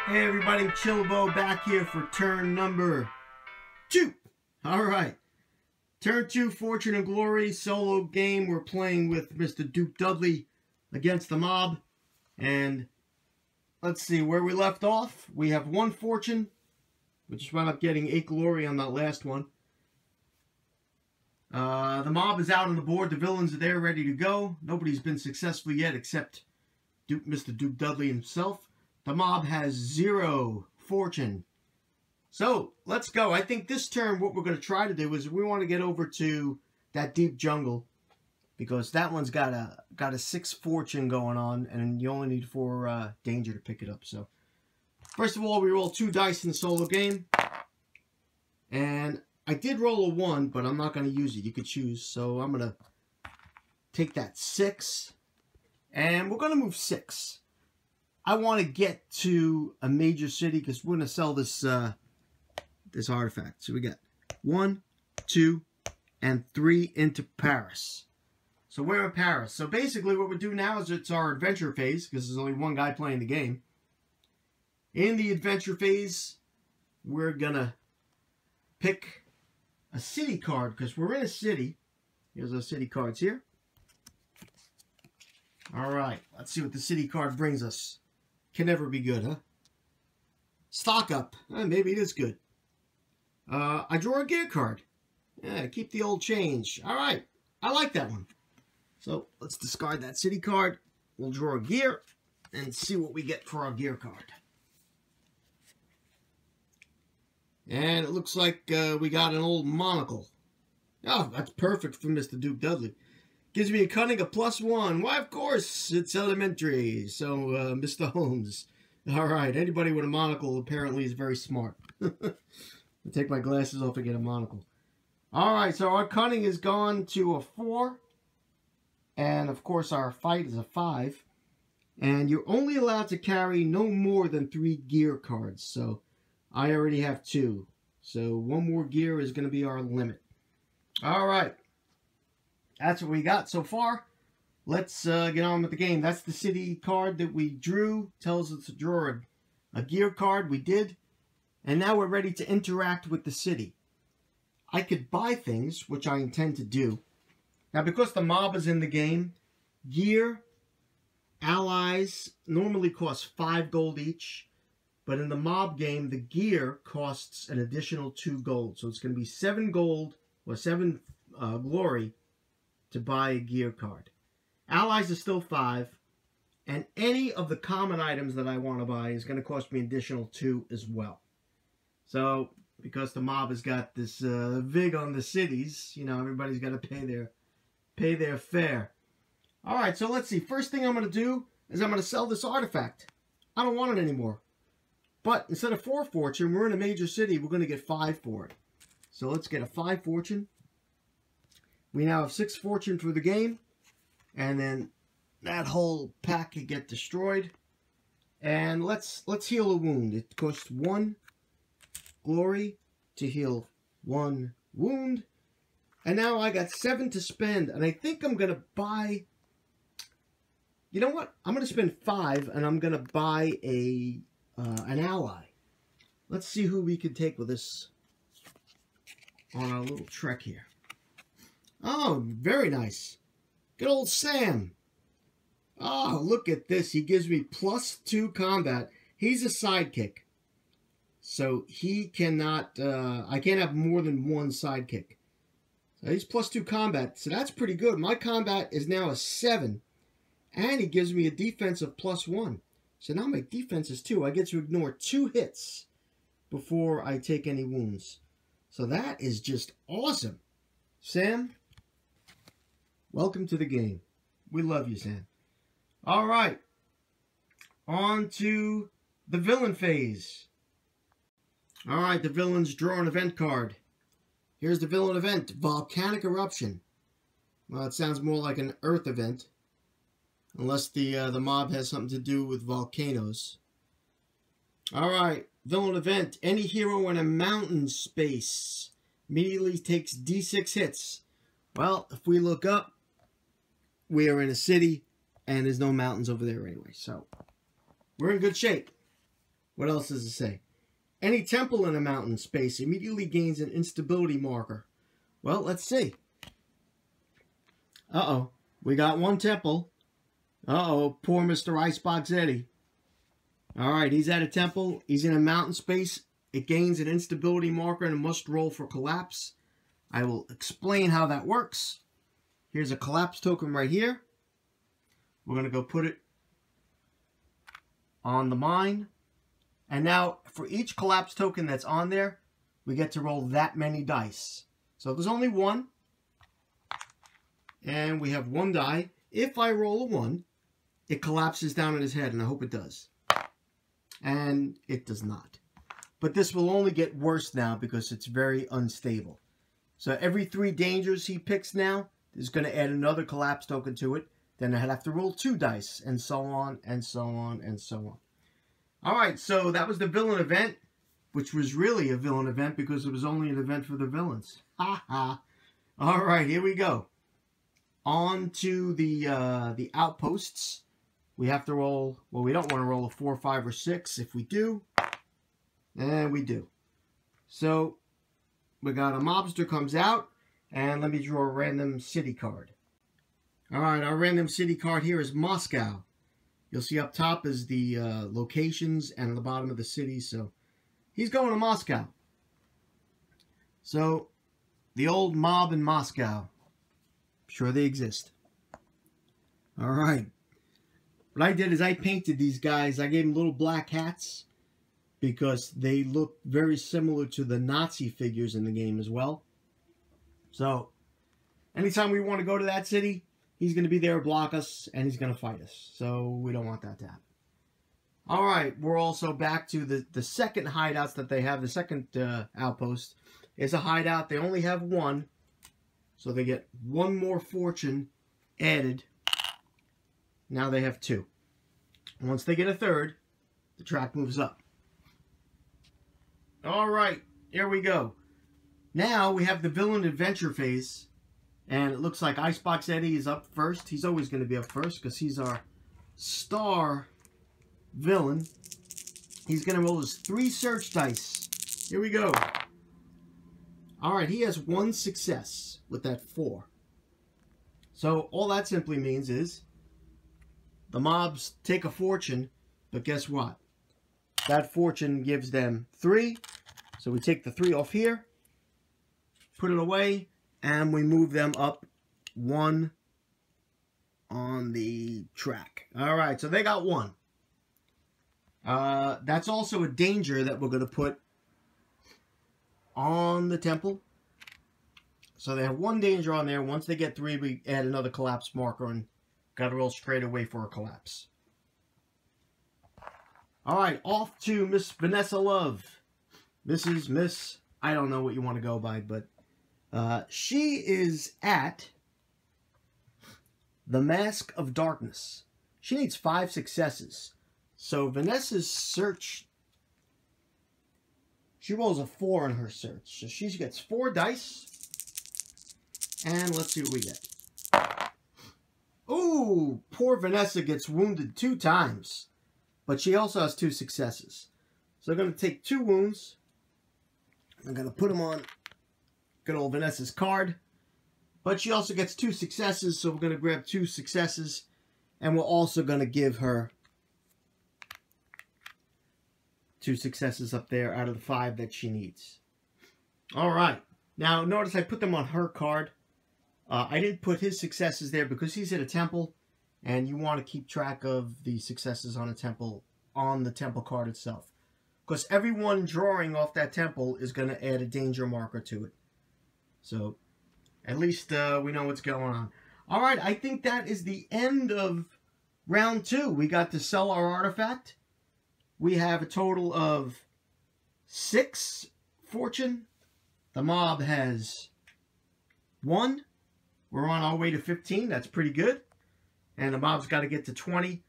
Hey everybody, Chillabo back here for turn number 2. Alright, turn 2, Fortune and Glory, solo game. We're playing with Mr. Duke Dudley against the mob. And let's see where we left off. We have 1 Fortune. We just wound up getting 8 Glory on that last one. The mob is out on the board. The villains are there ready to go. Nobody's been successful yet except Mr. Duke Dudley himself. The mob has 0 Fortune. So, let's go. I think this turn what we're going to try to do is we want to get over to that deep jungle. Because that one's got a 6 Fortune going on. And you only need 4 danger to pick it up. So, first of all, we roll 2 dice in the solo game. And I did roll a 1, but I'm not going to use it. You could choose. So, I'm going to take that 6. And we're going to move 6. I want to get to a major city because we're going to sell this this artifact. So we got 1, 2, and 3 into Paris. So we're in Paris. So basically what we do now is it's our adventure phase because there's only one guy playing the game. In the adventure phase, we're going to pick a city card because we're in a city. Here's our city cards here. All right, let's see what the city card brings us. Can never be good, huh? Stock up. Maybe it is good. I draw a gear card. Yeah, keep the old change. All right. I like that one. So let's discard that city card. We'll draw a gear and see what we get for our gear card. And it looks like we got an old monocle. Oh, that's perfect for Mr. Duke Dudley. Gives me a cunning of +1. Why, of course, it's elementary. So, Mr. Holmes. All right, anybody with a monocle apparently is very smart. I'll take my glasses off and get a monocle. All right, so our cunning has gone to a 4. And, of course, our fight is a 5. And you're only allowed to carry no more than 3 gear cards. So, I already have 2. So, 1 more gear is going to be our limit. All right. That's what we got so far. Let's get on with the game. That's the city card that we drew. Tells us to draw a gear card. We did. And now we're ready to interact with the city. I could buy things, which I intend to do. Now, because the mob is in the game, gear, allies normally cost 5 gold each. But in the mob game, the gear costs an additional 2 gold. So it's going to be 7 gold, or 7 glory, to buy a gear card. Allies are still 5, and any of the common items that I want to buy is going to cost me an additional 2 as well. So, because the mob has got this vig on the cities, you know, everybody's got to pay their fare. All right, so let's see. First thing I'm going to do is I'm going to sell this artifact. I don't want it anymore. But instead of 4 Fortune, we're in a major city. We're going to get 5 for it. So let's get a 5 Fortune. We now have 6 Fortune for the game. And then that whole pack can get destroyed. And let's heal a wound. It costs 1 glory to heal 1 wound. And now I got 7 to spend. And I think I'm going to buy... You know what? I'm going to spend 5 and I'm going to buy an ally. Let's see who we can take with us on our little trek here. Oh, very nice. Good old Sam. Oh, look at this. He gives me +2 combat. He's a sidekick. So he cannot, I can't have more than 1 sidekick. So he's +2 combat. So that's pretty good. My combat is now a 7. And he gives me a defense of +1. So now my defense is 2. I get to ignore 2 hits before I take any wounds. So that is just awesome. Sam, welcome to the game. We love you, Sam. All right. On to the villain phase. All right, the villains draw an event card. Here's the villain event, Volcanic Eruption. Well, it sounds more like an Earth event. Unless the mob has something to do with volcanoes. All right, villain event. Any hero in a mountain space immediately takes D6 hits. Well, if we look up, we are in a city, and there's no mountains over there anyway. So, we're in good shape. What else does it say? Any temple in a mountain space immediately gains an instability marker. Well, let's see. Uh-oh. We got one temple. Uh-oh. Poor Mr. Icebox Eddie. Alright, he's at a temple. He's in a mountain space. It gains an instability marker and must roll for collapse. I will explain how that works. Here's a collapse token right here. We're going to go put it on the mine. And now, for each collapse token that's on there, we get to roll that many dice. So there's only one. And we have one die. If I roll a 1, it collapses down on his head, and I hope it does. And it does not. But this will only get worse now because it's very unstable. So every 3 dangers he picks now is going to add another collapse token to it. Then I'd have to roll 2 dice, and so on, and so on, and so on. Alright, so that was the villain event, which was really a villain event because it was only an event for the villains. Ha ha. Alright, here we go. On to the outposts. We have to roll, well, we don't want to roll a 4, 5, or 6. If we do, and we do. So, we got a mobster comes out, and let me draw a random city card. Alright, our random city card here is Moscow. You'll see up top is the locations and at the bottom of the city. So he's going to Moscow. So the old mob in Moscow. I'm sure they exist. All right. What I did is I painted these guys. I gave them little black hats because they look very similar to the Nazi figures in the game as well. So anytime we want to go to that city, he's going to be there to block us, and he's going to fight us. So we don't want that to happen. All right, we're also back to the second hideouts that they have. The second outpost is a hideout. They only have 1, so they get 1 more fortune added. Now they have 2. Once they get a 3rd, the track moves up. All right, here we go. Now we have the villain adventure phase. And it looks like Icebox Eddie is up first. He's always going to be up first because he's our star villain. He's going to roll his 3 search dice. Here we go. Alright, he has 1 success with that 4. So all that simply means is the mobs take a fortune, but guess what? That fortune gives them 3. So we take the 3 off here, put it away, and we move them up 1 on the track. Alright, so they got 1. That's also a danger that we're going to put on the temple. So they have 1 danger on there. Once they get 3, we add another collapse marker and got to roll straight away for a collapse. Alright, off to Miss Vanessa Love. Miss, I don't know what you want to go by, but she is at the Mask of Darkness. She needs 5 successes. So Vanessa's search, she rolls a 4 on her search. So she gets 4 dice. And let's see what we get. Ooh, poor Vanessa gets wounded 2 times. But she also has 2 successes. So I'm going to take 2 wounds. I'm going to put them on good old Vanessa's card. But she also gets 2 successes, so we're going to grab 2 successes. And we're also going to give her 2 successes up there out of the 5 that she needs. Alright. Now, notice I put them on her card. I did put his successes there because he's at a temple. And you want to keep track of the successes on a temple on the temple card itself. Because everyone drawing off that temple is going to add a danger marker to it. So, at least we know what's going on. Alright, I think that is the end of round 2. We got to sell our artifact. We have a total of 6 fortune. The mob has 1. We're on our way to 15. That's pretty good. And the mob's got to get to 20.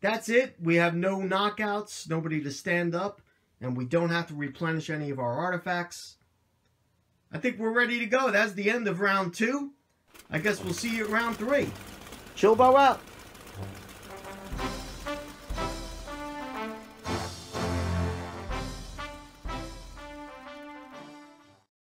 That's it. We have no knockouts. Nobody to stand up. And we don't have to replenish any of our artifacts. I think we're ready to go. That's the end of round 2. I guess we'll see you at round 3. Chillbo out.